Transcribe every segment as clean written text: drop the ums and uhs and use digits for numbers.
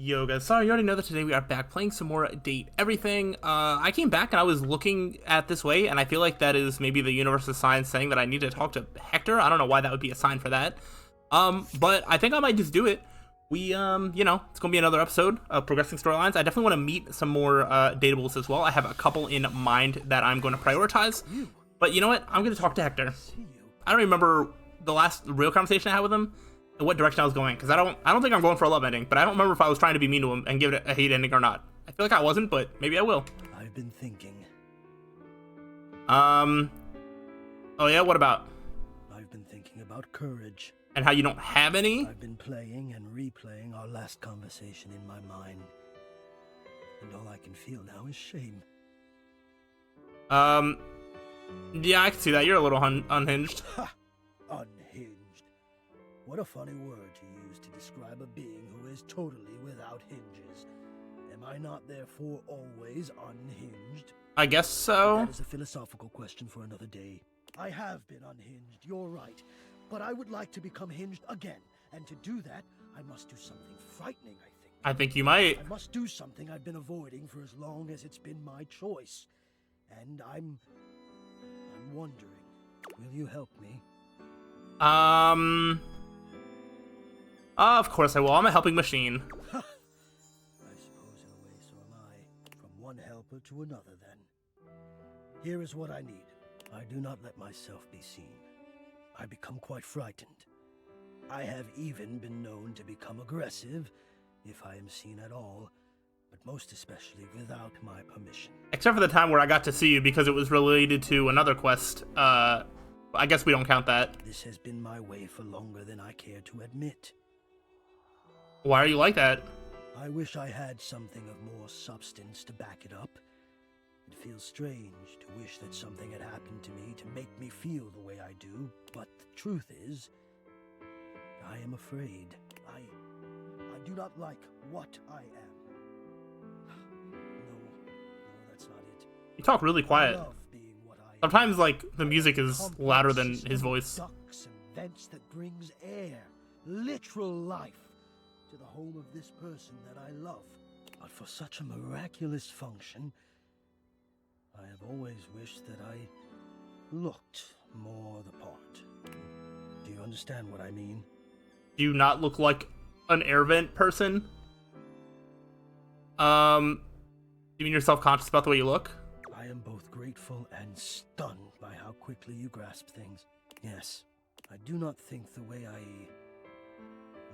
Yo guys, sorry, you already know that today we are back playing some more Date Everything. I came back and I was looking at this way, and I feel like that is maybe the universe's sign saying that I need to talk to Hector. I don't know why that would be a sign for that. But I think I might just do it. It's gonna be another episode of Progressing Storylines. I definitely want to meet some more dateables as well. I have a couple in mind that I'm going to prioritize. But you know what? I'm gonna talk to Hector. I don't remember the last real conversation I had with him and what direction I was going, because I don't think I'm going for a love ending, but I don't remember if I was trying to be mean to him and give it a hate ending or not. I feel like I wasn't, but maybe I will. I've been thinking. Oh yeah, what about? I've been thinking about courage. And how you don't have any? I've been playing and replaying our last conversation in my mind. And all I can feel now is shame. Yeah, I can see that. You're a little unhinged. Ha! Unhinged. What a funny word to use to describe a being who is totally without hinges. Am I not therefore always unhinged? I guess so. That is a philosophical question for another day. I have been unhinged, you're right. But I would like to become hinged again. And to do that, I must do something frightening, I think. I think you might. I must do something I've been avoiding for as long as it's been my choice. And I'm wondering, will you help me? Of course I will. I'm a helping machine. I suppose in a way so am I. From one helper to another, then. Here is what I need. I do not let myself be seen. I become quite frightened. I have even been known to become aggressive, if I am seen at all, but most especially without my permission. Except for the time where I got to see you because it was related to another quest. I guess we don't count that. This has been my way for longer than I care to admit. Why are you like that? I wish I had something of more substance to back it up. It feels strange to wish that something had happened to me to make me feel the way I do, but the truth is, I am afraid. I do not like what I am. No, that's not it. You talk really quiet. I love being what I am. Sometimes, like, the music is louder than his voice. Ducks and vents that brings air, literal life, to the home of this person that I love. But for such a miraculous function, I have always wished that I looked more the part. Do you understand what I mean? Do you not look like an air vent person? You mean you're self-conscious about the way you look? I am both grateful and stunned by how quickly you grasp things. Yes, I do not think the way I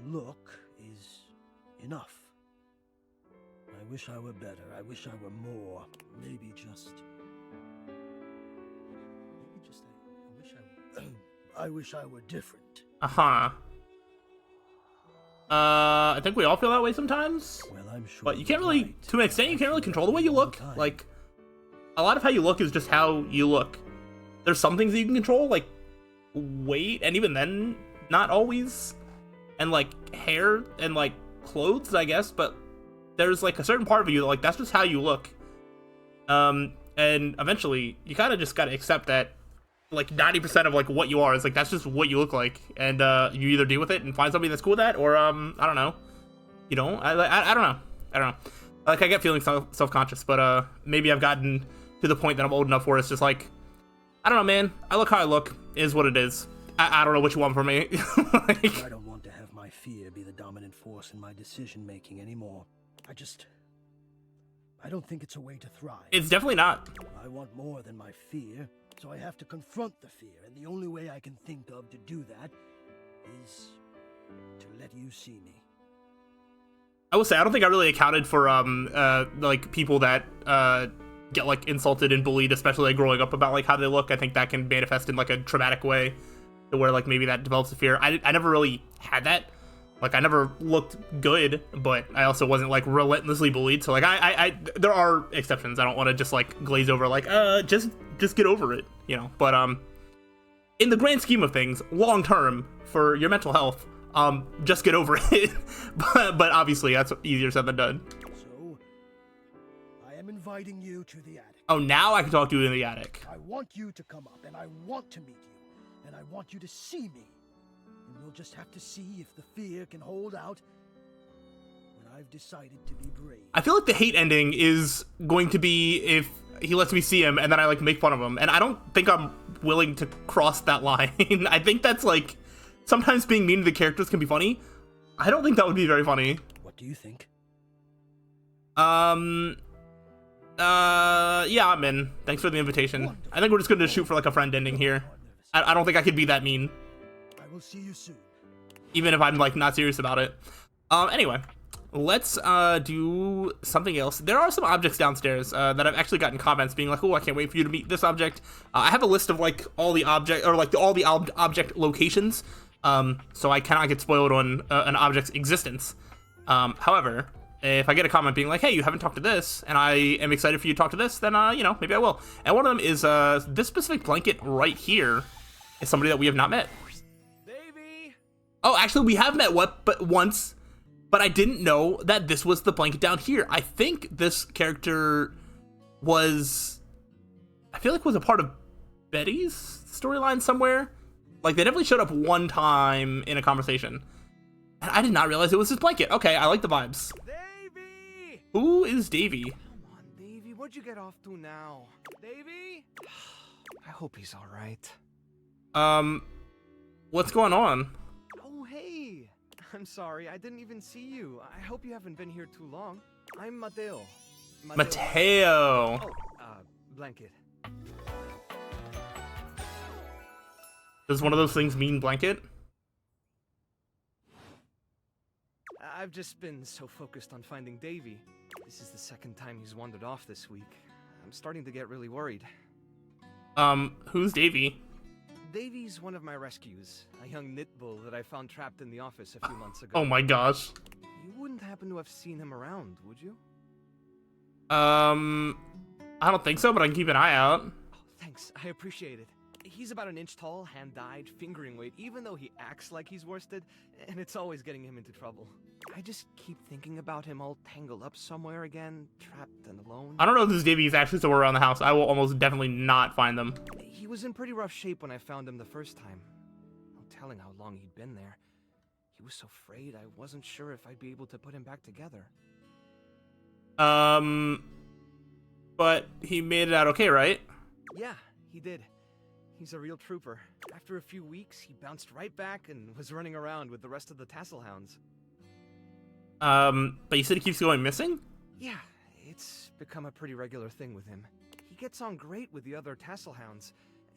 look is enough. I wish I were better. I wish I were more. Maybe just I wish I were different. Uh-huh. I think we all feel that way sometimes. Well, I'm sure. But you can't really, to an extent, you can't really control the way you look. Like, a lot of how you look is just how you look. There's some things that you can control, like weight, and even then, not always. And, like, hair and, like, clothes, I guess. But there's, like, a certain part of you that, like, that's just how you look. And eventually, you kind of just gotta accept that, like, 90% of, like, what you are is, like, that's just what you look like. And you either deal with it and find somebody that's cool with that, or, I don't know. You know? I don't know. I don't know. Like, I get feeling self-conscious, but maybe I've gotten to the point that I'm old enough where it's just like, I don't know, man. I look how I look. It is what it is. I don't know what you want from me. Like, I don't want to have my fear be the dominant force in my decision-making anymore. I don't think it's a way to thrive. It's definitely not. I want more than my fear, so I have to confront the fear, and the only way I can think of to do that is to let you see me. I will say, I don't think I really accounted for, like, people that, get, like, insulted and bullied, especially, like, growing up about, like, how they look. I think that can manifest in, like, a traumatic way, to where, like, maybe that develops a fear. I never really had that. Like, I never looked good, but I also wasn't, like, relentlessly bullied. So, like, there are exceptions. I don't want to just, like, glaze over, like, just get over it, you know? But, in the grand scheme of things, long term, for your mental health, just get over it. But obviously, that's easier said than done. So, I am inviting you to the attic. Oh, now I can talk to you in the attic. I want you to come up, and I want to meet you, and I want you to see me. And we'll just have to see if the fear can hold out when I've decided to be brave. I feel like the hate ending is going to be if he lets me see him and then I like make fun of him, and I don't think I'm willing to cross that line. I think that's like sometimes being mean to the characters can be funny. I don't think that would be very funny. What do you think? Yeah, I'm in. Thanks for the invitation. I think we're just gonna shoot for like a friend ending here. I don't think I could be that mean. I will see you soon. Even if I'm like not serious about it. Anyway, let's do something else. There are some objects downstairs that I've actually gotten comments being like, oh, I can't wait for you to meet this object. I have a list of like all the object or like all the object locations, so I cannot get spoiled on an object's existence. However, if I get a comment being like, hey, you haven't talked to this, and I am excited for you to talk to this, then, you know, maybe I will. And one of them is, this specific blanket right here is somebody that we have not met. Davey! Oh, actually, we have met once, but I didn't know that this was the blanket down here. I think this character was, I feel like was a part of Betty's storyline somewhere. Like, they definitely showed up one time in a conversation. And I did not realize it was this blanket. Okay, I like the vibes. Davey! Who is Davey? Come on, Davey. What'd you get off to now? Davey? I hope he's alright. What's going on? Oh, hey! I'm sorry, I didn't even see you. I hope you haven't been here too long. I'm Mateo. Mateo. Oh, blanket. Does one of those things mean blanket? I've just been so focused on finding Davey. This is the second time he's wandered off this week. I'm starting to get really worried. Who's Davey? Davey's one of my rescues, a young knit bull that I found trapped in the office a few months ago. Oh my gosh. You wouldn't happen to have seen him around, would you? I don't think so, but I can keep an eye out. Oh, thanks, I appreciate it. He's about an inch tall, hand-dyed, fingering weight, even though he acts like he's worsted, and it's always getting him into trouble. I just keep thinking about him all tangled up somewhere again, trapped and alone. I don't know if this Davey is actually somewhere around the house. I will almost definitely not find them. He was in pretty rough shape when I found him the first time. No telling how long he'd been there. He was so frayed, I wasn't sure if I'd be able to put him back together. But he made it out okay, right? Yeah, he did. He's a real trooper. After a few weeks, he bounced right back and was running around with the rest of the tassel hounds. But you said he keeps going missing? Yeah, it's become a pretty regular thing with him. He gets on great with the other tassel hounds,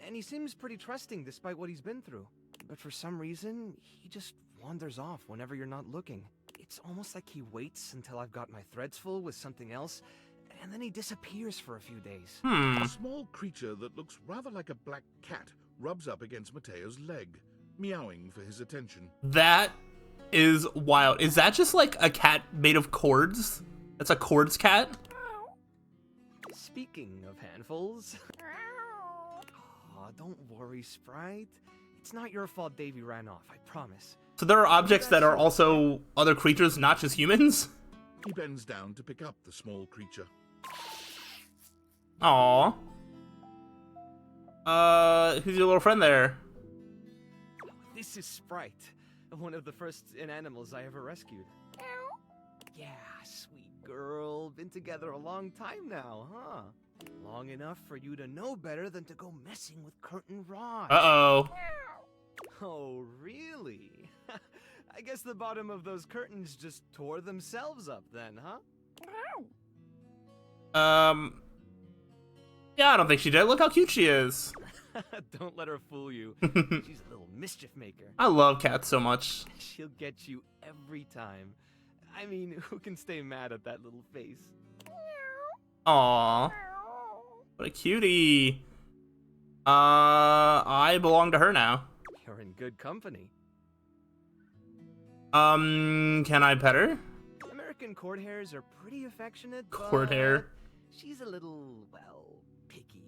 and he seems pretty trusting despite what he's been through. But for some reason, he just wanders off whenever you're not looking. It's almost like he waits until I've got my threads full with something else, and then he disappears for a few days. A small creature that looks rather like a black cat rubs up against Mateo's leg, meowing for his attention. That is wild. Is that just like a cat made of cords? That's a cords cat? Speaking of handfuls... Aw, don't worry, Sprite. It's not your fault Davey ran off, I promise. So there are objects that are also other creatures, not just humans? He bends down to pick up the small creature. Aww. Who's your little friend there? This is Sprite, one of the first inanimals I ever rescued. Yeah, sweet girl. Been together a long time now, huh? Long enough for you to know better than to go messing with Curtin Rod. Uh-oh. Oh, really? I guess the bottom of those curtains just tore themselves up then, huh? Yeah, I don't think she did. Look how cute she is. Don't let her fool you. She's a little mischief maker. I love cats so much. She'll get you every time. I mean, who can stay mad at that little face? Aww. What a cutie. I belong to her now. You're in good company. Can I pet her? American court hares are pretty affectionate, Court hair. she's a little, well, picky.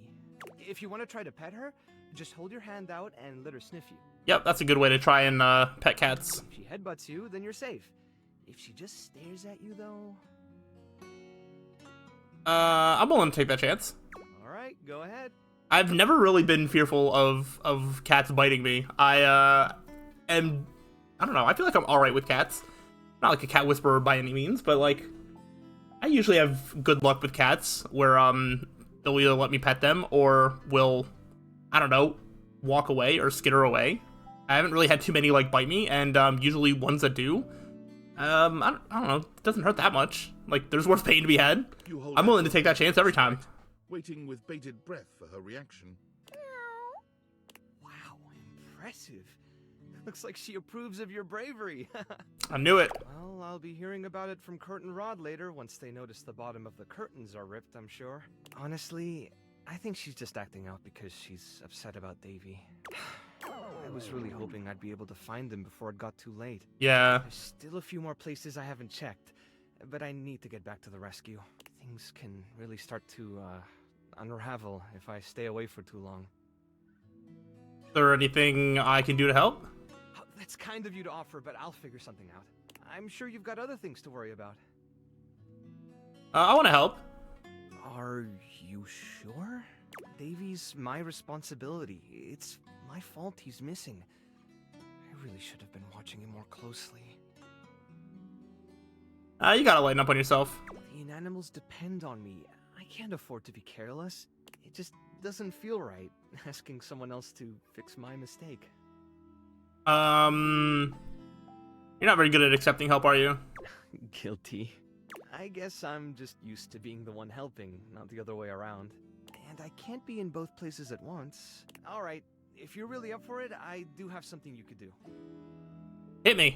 If you want to try to pet her, just hold your hand out and let her sniff you. Yep, that's a good way to try and pet cats. If she headbutts you, then you're safe. If she just stares at you, though... I'm willing to take that chance. Alright, go ahead. I've never really been fearful of cats biting me. I don't know, I feel like I'm alright with cats. not like a cat whisperer by any means, but like I usually have good luck with cats where they'll either let me pet them or will, I don't know, walk away or skitter away. I haven't really had too many like bite me, and usually ones that do, I don't know, it doesn't hurt that much. Like there's worse pain to be had. I'm willing to take that chance every time. Waiting with bated breath for her reaction. Wow, impressive. Looks like she approves of your bravery. I knew it. Well, I'll be hearing about it from Curtain Rod later once they notice the bottom of the curtains are ripped, I'm sure. Honestly, I think she's just acting out because she's upset about Davy. I was really hoping I'd be able to find them before it got too late. Yeah. There's still a few more places I haven't checked, but I need to get back to the rescue. Things can really start to, unravel if I stay away for too long. Is there anything I can do to help? Oh, that's kind of you to offer, but I'll figure something out. I'm sure you've got other things to worry about. I want to help. Are you sure? Davy's my responsibility. It's my fault he's missing. I really should have been watching him more closely. You gotta lighten up on yourself. The animals depend on me. I can't afford to be careless. It just doesn't feel right, asking someone else to fix my mistake. You're not very good at accepting help, are you? Guilty. I guess I'm just used to being the one helping, not the other way around. And I can't be in both places at once. Alright, if you're really up for it, I do have something you could do. Hit me.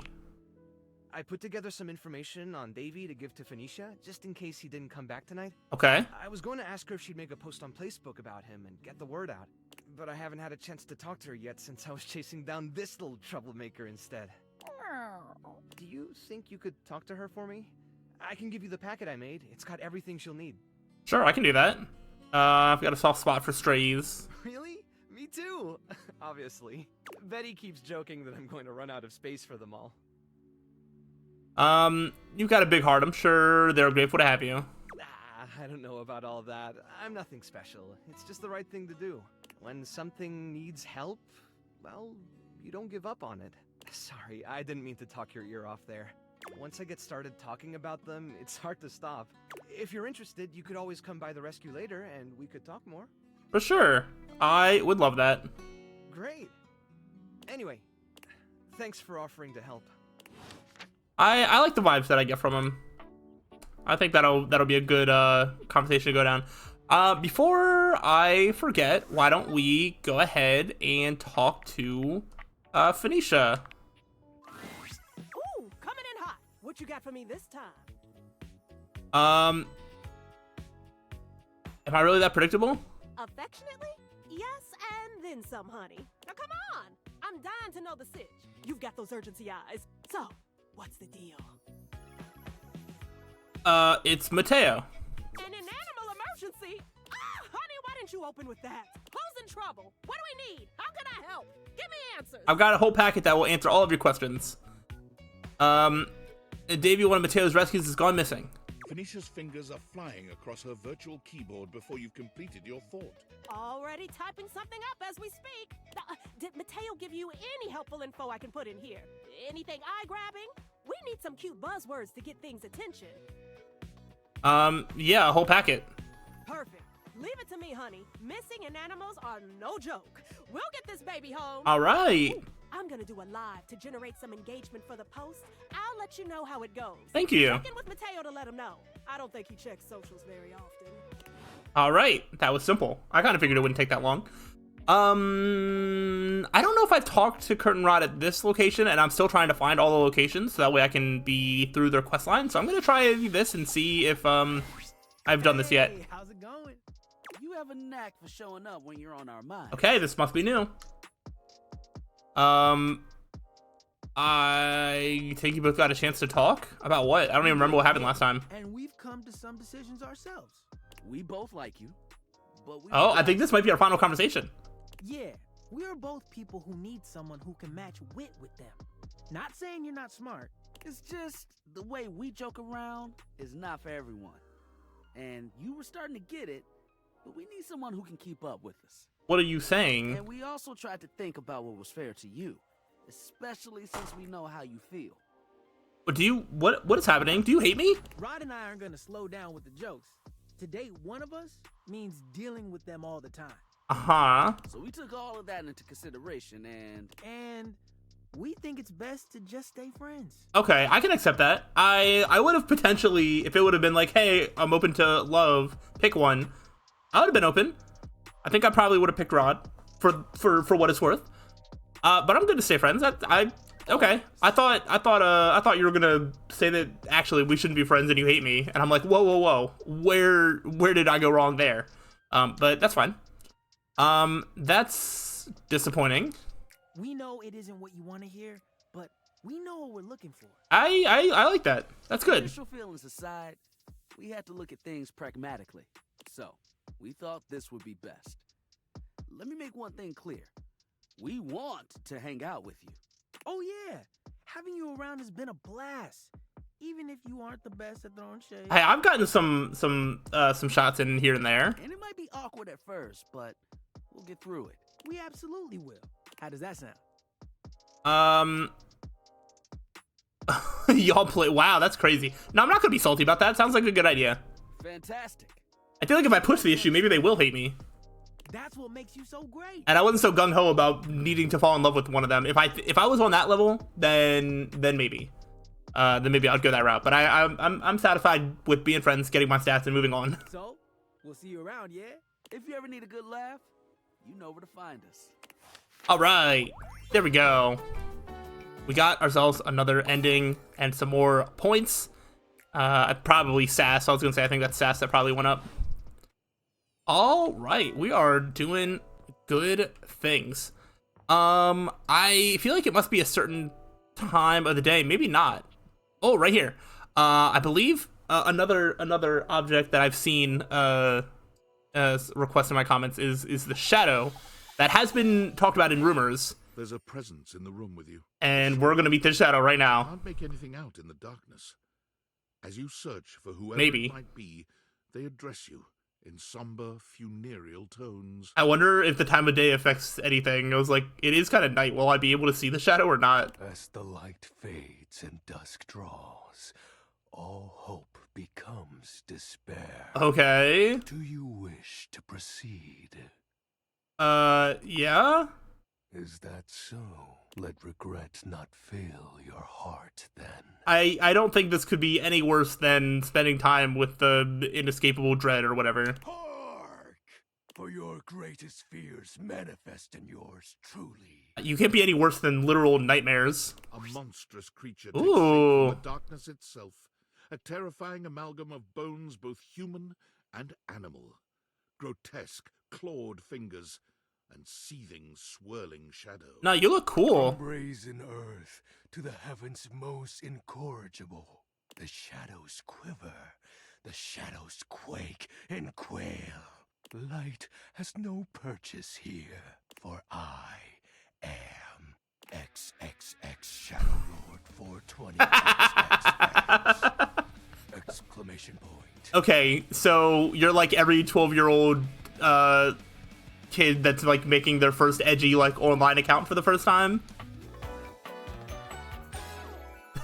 I put together some information on Davy to give to Phoenicia, just in case he didn't come back tonight. Okay. I was going to ask her if she'd make a post on Facebook about him and get the word out. But I haven't had a chance to talk to her yet since I was chasing down this little troublemaker instead. Do you think you could talk to her for me? I can give you the packet I made. It's got everything she'll need. Sure, I can do that. I've got a soft spot for strays. Really? Me too! Obviously. Betty keeps joking that I'm going to run out of space for them all. You've got a big heart. I'm sure they're grateful to have you. I don't know about all that. I'm nothing special. It's just the right thing to do. When something needs help, well, you don't give up on it. Sorry, I didn't mean to talk your ear off there. Once I get started talking about them, it's hard to stop. If you're interested, you could always come by the rescue later and we could talk more. For sure. I would love that. Great. Anyway, thanks for offering to help. I like the vibes that I get from him. I think that'll be a good conversation to go down. Before I forget, why don't we go ahead and talk to Phoenicia? Ooh, coming in hot. What you got for me this time? Am I really that predictable? Affectionately? Yes, and then some, honey. Now come on. I'm dying to know the sitch. You've got those urgency eyes. So, what's the deal? It's Mateo. An animal emergency? Ah, honey, why didn't you open with that? Who's in trouble? What do we need? How can I help? Give me answers. I've got a whole packet that will answer all of your questions. Davey, one of Mateo's rescues, has gone missing. Phoenicia's fingers are flying across her virtual keyboard before you've completed your thought. Already typing something up as we speak. Did Mateo give you any helpful info I can put in here? Anything eye-grabbing? We need some cute buzzwords to get things attention. Yeah, a whole packet. Perfect. Leave it to me, honey. Missing and animals are no joke. We'll get this baby home. All right. Ooh, I'm gonna do a live to generate some engagement for the post. I'll let you know how it goes. Thank you. Check in with Mateo to let him know. I don't think he checks socials very often. All right, that was simple. I kind of figured it wouldn't take that long. I don't know if I've talked to Curtain Rod at this location, and I'm still trying to find all the locations, so that way I can be through their quest line. So I'm gonna try this and see if I've done this yet. Hey, how's it going? You have a knack for showing up when you're on our mind. Okay, this must be new. I think you both got a chance to talk about what? I don't even remember what happened last time. And we've come to some decisions ourselves. We both like you, but we Oh, I think this might be our final conversation. Yeah, we are both people who need someone who can match wit with them. Not saying you're not smart. It's just the way we joke around is not for everyone. And you were starting to get it, but we need someone who can keep up with us. What are you saying? And we also tried to think about what was fair to you, especially since we know how you feel. But what is happening? Do you hate me? Rod and I aren't gonna slow down with the jokes. To date one of us means dealing with them all the time. Uh-huh. So we took all of that into consideration And we think it's best to just stay friends. Okay, I can accept that. I would have potentially, if it would have been like, hey, I'm open to love, pick one, I would have been open. I think I probably would have picked Rod for what it's worth. But I'm good to stay friends. Okay. I thought you were gonna say that actually we shouldn't be friends and you hate me, and I'm like, whoa. Where did I go wrong there? But that's fine. That's disappointing. We know it isn't what you want to hear, but we know what we're looking for. I like that. That's good. initial feelings aside, we had to look at things pragmatically. So we thought this would be best. Let me make one thing clear. We want to hang out with you. Oh yeah, having you around has been a blast. Even if you aren't the best at throwing shade. Hey, I've gotten some shots in here and there. And it might be awkward at first, but we'll get through it. We absolutely will. How does that sound? Y'all play. Wow, that's crazy. No, I'm not gonna be salty about that. Sounds like a good idea. Fantastic. I feel like if I push the issue, maybe they will hate me. That's what makes you so great. And I wasn't so gung ho about needing to fall in love with one of them. If I was on that level, then maybe I'd go that route. But I'm satisfied with being friends, getting my stats, and moving on. So, we'll see you around, yeah? If you ever need a good laugh, you know where to find us. All right, there we go. We got ourselves another ending and some more points. Probably sass. I was gonna say I think that's sass that probably went up. All right, we are doing good things. I feel like it must be a certain time of the day. Maybe not. Oh, right here. I believe another object that I've seen as requested in my comments is the shadow that has been talked about in rumors. There's a presence in the room with you. And we're gonna meet the shadow right now. Can't make anything out in the darkness. As you search for whoever Maybe. it might be, they address you in somber, funereal tones. I wonder if the time of day affects anything. I was like, it is kind of night. Will I be able to see the shadow or not? As the light fades and dusk draws, all hope becomes despair. Okay. Do you wish to proceed? Yeah? Is that so? Let regret not fill your heart then. I don't think this could be any worse than spending time with the inescapable dread or whatever. Hark! For your greatest fears manifest in yours truly. You can't be any worse than literal nightmares. A monstrous creature takes shape Ooh. from the darkness itself. A terrifying amalgam of bones both human and animal. Grotesque, clawed fingers, and seething, swirling shadow. No, you look cool. From brazen earth to the heavens most incorrigible, the shadows quiver, the shadows quake and quail. Light has no purchase here, for I am XXX Shadow Lord 420 XXX. Exclamation point. Okay, so you're like every 12-year-old kid that's like making their first edgy like online account for the first time.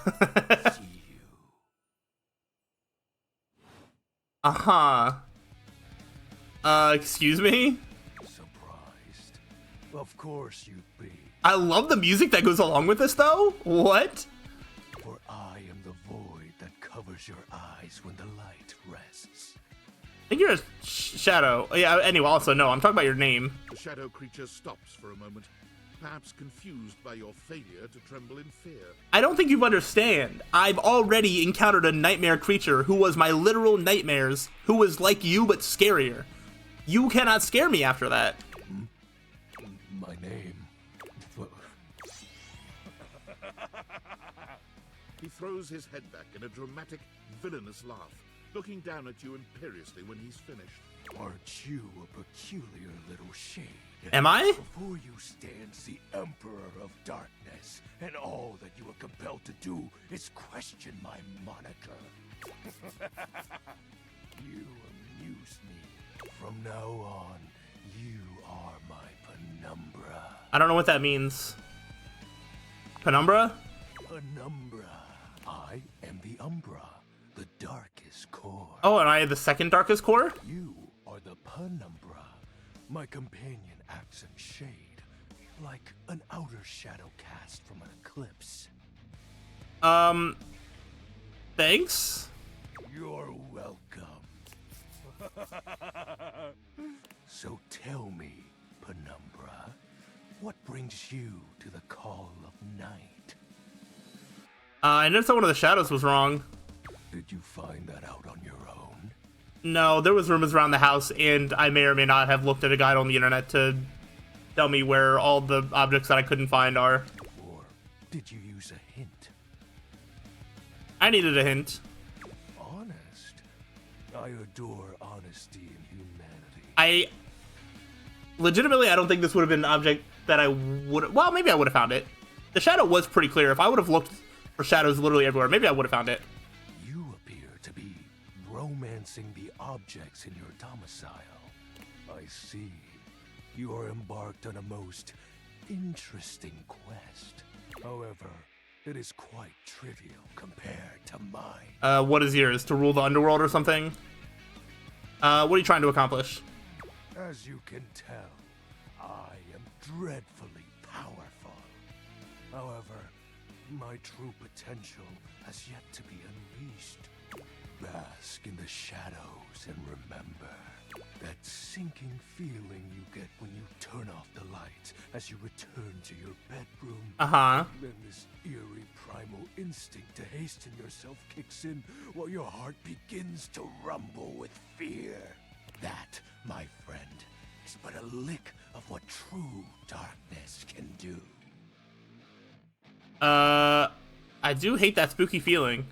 See you. Uh-huh. Excuse me? Surprised. Of course you'd be. I love the music that goes along with this though. What? For I am the void that covers your eyes when the light rests. I think you're a shadow. Yeah, anyway, also, no, I'm talking about your name. The shadow creature stops for a moment, perhaps confused by your failure to tremble in fear. I don't think you understand. I've already encountered a nightmare creature who was my literal nightmares, who was like you but scarier. You cannot scare me after that. My name. He throws his head back in a dramatic, villainous laugh, looking down at you imperiously when he's finished. Aren't you a peculiar little shade? Am I? Before you stands the Emperor of Darkness, and all that you are compelled to do is question my moniker. You amuse me. From now on, you are my penumbra. I don't know what that means. Penumbra? Penumbra. I Umbra, the darkest core. Oh, and I had the second darkest core? You are the Penumbra. My companion acts in shade, like an outer shadow cast from an eclipse. Thanks? You're welcome. So tell me, Penumbra, what brings you to the call of night? I noticed that one of the shadows was wrong. Did you find that out on your own? No, there was rumors around the house, and I may or may not have looked at a guide on the internet to tell me where all the objects that I couldn't find are. Or did you use a hint? I needed a hint. Honest. I adore honesty and humanity. I don't think this would have been an object that I would. Well, maybe I would have found it. The shadow was pretty clear. If I would have looked for shadows literally everywhere, maybe I would have found it. You appear to be romancing the objects in your domicile. I see. You are embarked on a most interesting quest. However, it is quite trivial compared to mine. What is yours? To rule the underworld or something? What are you trying to accomplish? As you can tell, I am dreadfully powerful. However, my true potential has yet to be unleashed. Bask in the shadows and remember that sinking feeling you get when you turn off the lights as you return to your bedroom. Uh-huh. Then this eerie primal instinct to hasten yourself kicks in while your heart begins to rumble with fear. That, my friend, is but a lick of what true darkness can do. I do hate that spooky feeling.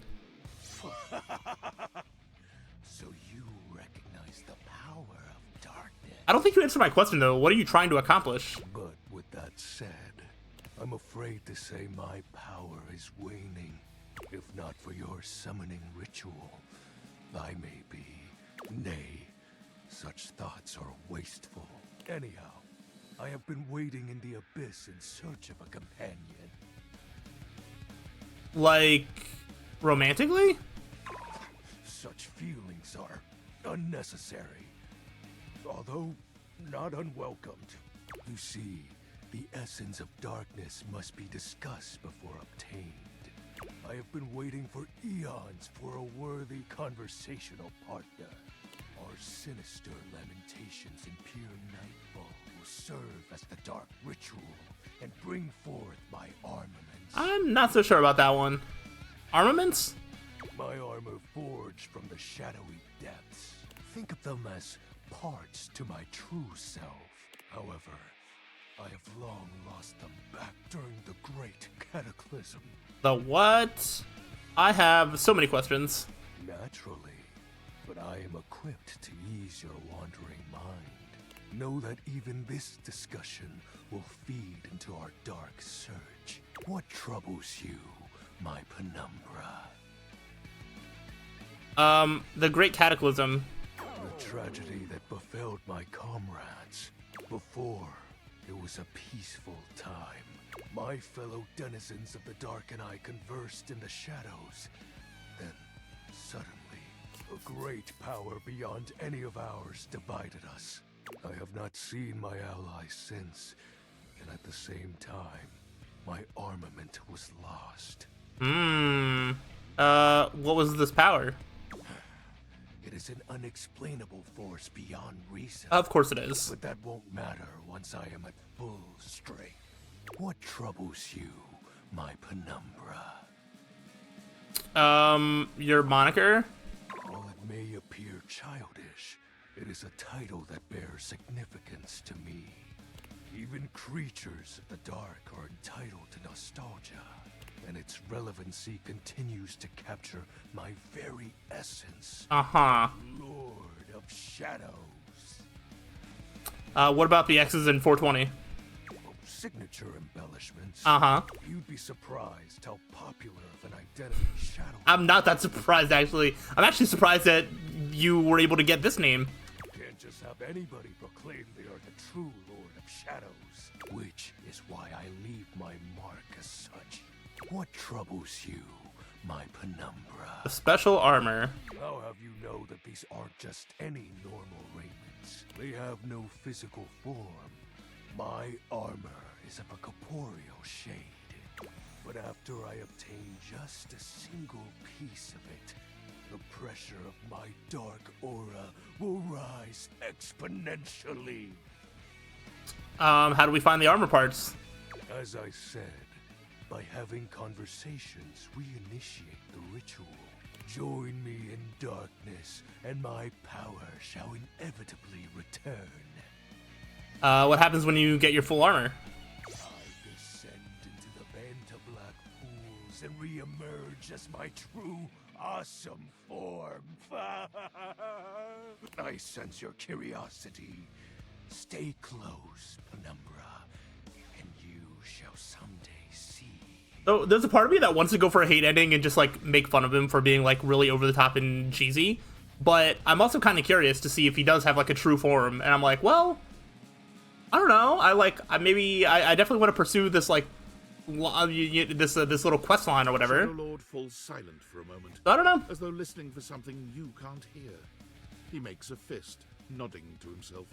So you recognize the power of darkness. I don't think you answered my question, though. What are you trying to accomplish? But with that said, I'm afraid to say my power is waning. If not for your summoning ritual, I may be. Nay, such thoughts are wasteful. Anyhow, I have been waiting in the abyss in search of a companion. Like, romantically? Such feelings are unnecessary, although not unwelcomed. You see, the essence of darkness must be discussed before obtained. I have been waiting for eons for a worthy conversational partner. Our sinister lamentations in pure nightfall will serve as the dark ritual and bring forth my armaments. I'm not so sure about that one. Armaments? My armor forged from the shadowy depths. Think of them as parts to my true self. However, I have long lost them back during the great cataclysm. The what? I have so many questions. Naturally, but I am equipped to ease your wandering mind. Know that even this discussion will feed into our dark search. What troubles you, my Penumbra? The Great Cataclysm. The tragedy that befell my comrades. Before, it was a peaceful time. My fellow denizens of the dark and I conversed in the shadows. Then, suddenly, a great power beyond any of ours divided us. I have not seen my allies since, and at the same time, my armament was lost. What was this power? It is an unexplainable force beyond reason. Of course it is. But that won't matter once I am at full strength. What troubles you, my Penumbra? Your moniker? While it may appear childish, it is a title that bears significance to me. Even creatures of the dark are entitled to nostalgia, and its relevancy continues to capture my very essence. Uh-huh. Lord of Shadows. What about the X's in 420? Signature embellishments. Uh-huh. You'd be surprised how popular of an identity Shadow. I'm not that surprised, actually. I'm actually surprised that you were able to get this name. Can't just have anybody proclaim they are the true Lord of Shadows, which is why I leave my mark as such. What troubles you, my penumbra. The special armor. I'll have you know that these aren't just any normal raiments. They have no physical form. My armor is of a corporeal shade. But after I obtain just a single piece of it, the pressure of my dark aura will rise exponentially. How do we find the armor parts? As I said, by having conversations, we initiate the ritual. Join me in darkness, and my power shall inevitably return. What happens when you get your full armor? I descend into the Banta Black pools and re-emerge as my true, awesome form. I sense your curiosity. Stay close, Penumbra, and you shall someday see. So there's a part of me that wants to go for a hate ending and just like make fun of him for being like really over the top and cheesy, but I'm also kind of curious to see if he does have like a true form, and I'm like, well, I don't know. I definitely want to pursue this like this little quest line or whatever. Shadow Lord falls silent for a moment, So I don't know. as though listening for something you can't hear. He makes a fist, nodding to himself.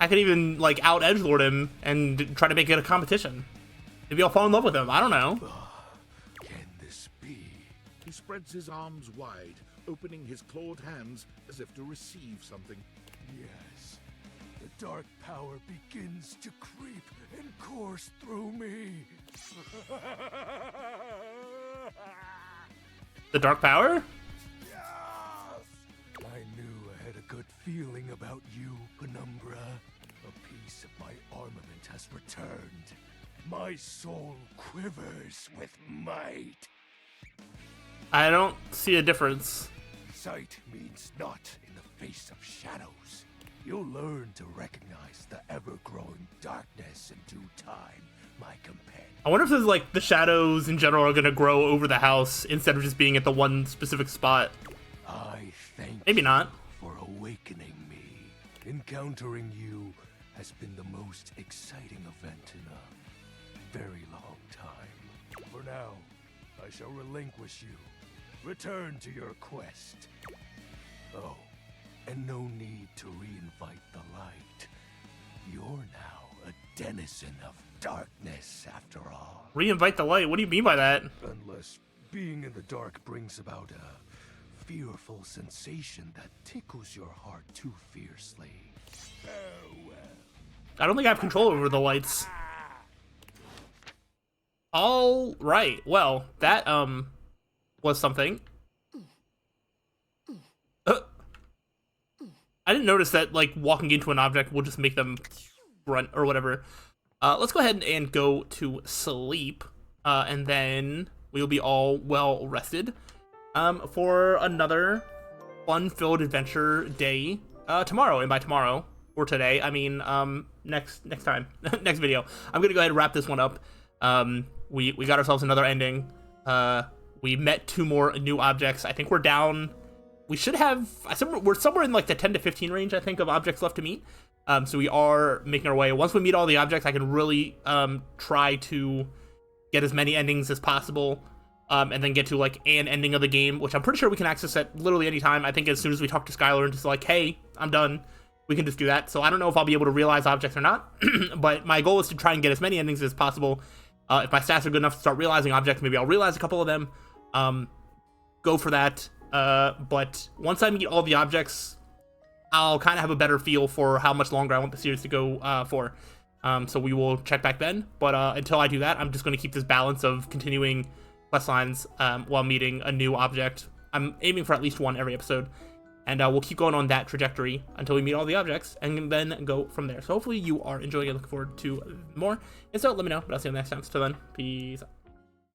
I could even like out edgelord him and try to make it a competition. Maybe I'll fall in love with him. I don't know. Can this be? He spreads his arms wide, opening his clawed hands as if to receive something. Yes. The dark power begins to creep and course through me. The dark power? I knew I had a good feeling about you, Penumbra. A piece of my armament has returned. My soul quivers with might. I don't see a difference. Sight means naught in the face of shadows. You'll learn to recognize the ever-growing darkness in due time, my companion. I wonder if there's like the shadows in general are gonna grow over the house instead of just being at the one specific spot. I thank Maybe not. for awakening me. Encountering you has been the most exciting event in a very long time. For now, I shall relinquish you. Return to your quest. Oh, and no need to reinvite the light. You're now a denizen of darkness, after all. Reinvite the light? What do you mean by that? Unless being in the dark brings about a fearful sensation that tickles your heart too fiercely. Farewell. I don't think I have control over the lights. All right. Well, that was something. I didn't notice that like walking into an object will just make them run or whatever. Let's go ahead and go to sleep, and then we'll be all well rested for another fun-filled adventure day tomorrow. And by tomorrow or today, I mean next time, next video. I'm gonna go ahead and wrap this one up. We got ourselves another ending. We met 2 more new objects. I think we're down. We should have. We're somewhere in like the 10 to 15 range, I think, of objects left to meet. So we are making our way. Once we meet all the objects, I can really try to get as many endings as possible, and then get to like an ending of the game, which I'm pretty sure we can access at literally any time. I think as soon as we talk to Skylar and just like, hey, I'm done, we can just do that. So I don't know if I'll be able to realize objects or not, but my goal is to try and get as many endings as possible. If my stats are good enough to start realizing objects, maybe I'll realize a couple of them. Go for that. But once I meet all the objects, I'll kind of have a better feel for how much longer I want the series to go for. So we will check back then. But until I do that, I'm just going to keep this balance of continuing quest lines while meeting a new object. I'm aiming for at least 1 every episode. And we'll keep going on that trajectory until we meet all the objects and then go from there. So hopefully you are enjoying it, looking forward to more. And so let me know, but I'll see you next time. So till then, peace out.